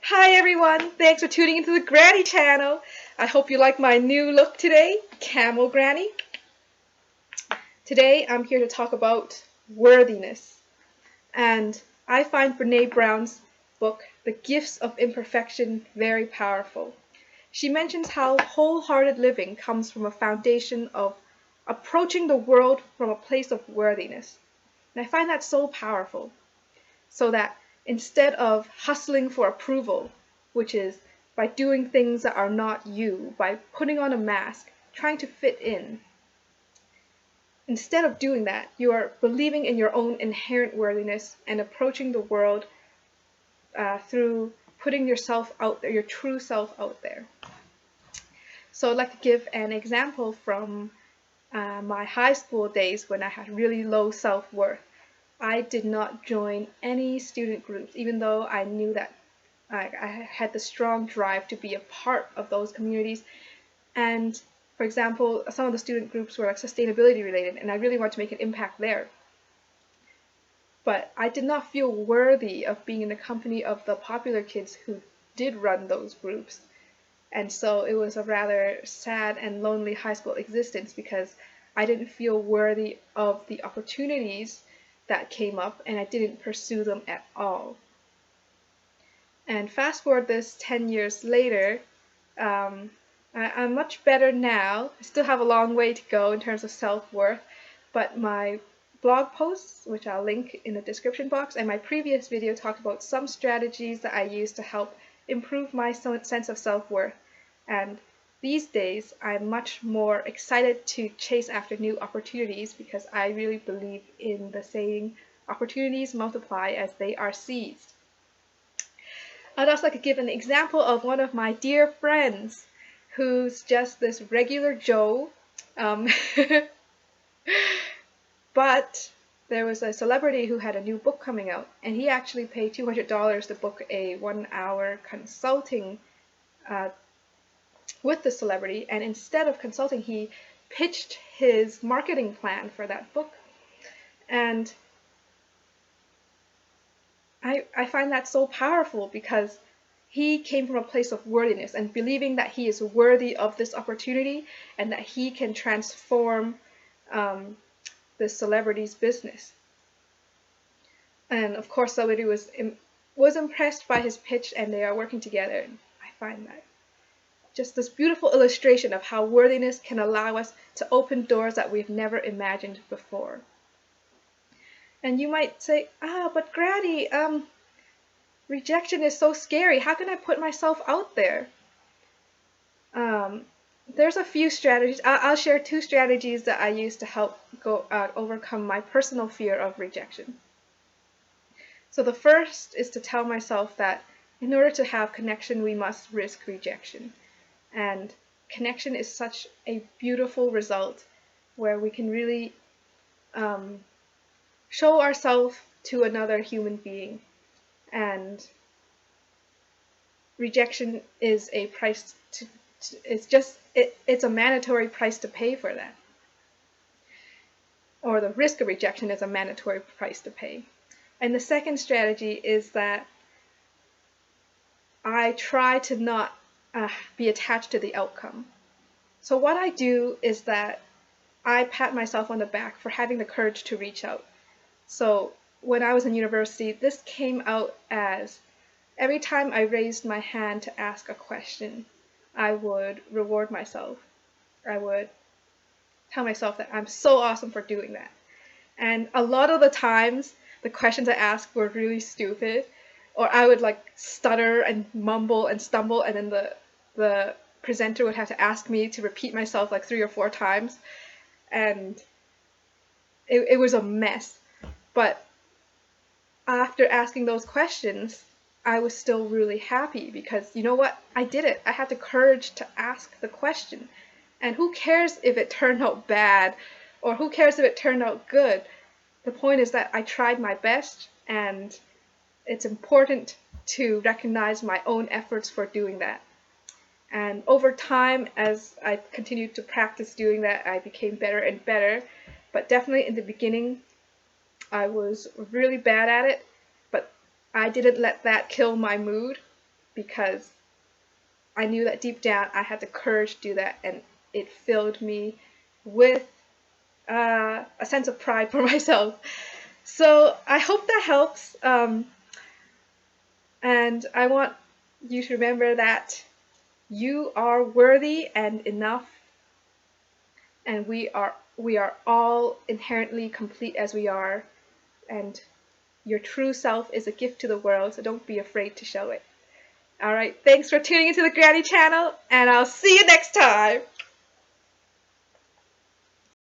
Hi everyone, thanks for tuning into the Granny channel. I hope you like my new look today, Camel Granny. Today I'm here to talk about worthiness. And I find Brene Brown's book, The Gifts of Imperfection, very powerful. She mentions how wholehearted living comes from a foundation of approaching the world from a place of worthiness. And I find that so powerful. So that instead of hustling for approval, which is by doing things that are not you, by putting on a mask, trying to fit in, instead of doing that, you are believing in your own inherent worthiness and approaching the world through putting yourself out there, your true self out there. So I'd like to give an example from my high school days when I had really low self-worth. I did not join any student groups, even though I knew that I had the strong drive to be a part of those communities. And for example, some of the student groups were like sustainability related, and I really wanted to make an impact there. But I did not feel worthy of being in the company of the popular kids who did run those groups. And so it was a rather sad and lonely high school existence because I didn't feel worthy of the opportunities that came up, and I didn't pursue them at all. And fast forward this 10 years later, I'm much better now. I still have a long way to go in terms of self-worth, but my blog posts, which I'll link in the description box, and my previous video talked about some strategies that I use to help improve my sense of self-worth. And these days, I'm much more excited to chase after new opportunities because I really believe in the saying, opportunities multiply as they are seized. I'd also like to give an example of one of my dear friends who's just this regular Joe. Um, but there was a celebrity who had a new book coming out, and he actually paid $200 to book a 1-hour consulting with the celebrity. And instead of consulting, he pitched his marketing plan for that book. And I find that so powerful because he came from a place of worthiness and believing that he is worthy of this opportunity and that he can transform the celebrity's business. And of course, somebody was impressed by his pitch, and they are working together. And I find that just this beautiful illustration of how worthiness can allow us to open doors that we've never imagined before. And you might say, but Granny, rejection is so scary. How can I put myself out there? There's a few strategies. I'll share 2 strategies that I use to help overcome my personal fear of rejection. So the first is to tell myself that in order to have connection, we must risk rejection. And connection is such a beautiful result where we can really show ourselves to another human being. And rejection is a price to it's a mandatory price to pay for that. Or the risk of rejection is a mandatory price to pay. And the second strategy is that I try to not be attached to the outcome. So what I do is that I pat myself on the back for having the courage to reach out. So when I was in university, this came out as every time I raised my hand to ask a question, I would reward myself. I would tell myself that I'm so awesome for doing that. And a lot of the times, the questions I asked were really stupid, or I would like stutter and mumble and stumble, and then the presenter would have to ask me to repeat myself like 3 or 4 times, and it was a mess. But after asking those questions, I was still really happy because you know what? I did it. I had the courage to ask the question. And who cares if it turned out bad or who cares if it turned out good? The point is that I tried my best, and it's important to recognize my own efforts for doing that. And over time, as I continued to practice doing that, I became better and better. But definitely in the beginning, I was really bad at it, but I didn't let that kill my mood. because I knew that deep down I had the courage to do that, and it filled me with a sense of pride for myself. So I hope that helps. And I want you to remember that you are worthy and enough, and we are all inherently complete as we are, and your true self is a gift to the world, so don't be afraid to show it. Alright, thanks for tuning into the Granny channel, and I'll see you next time!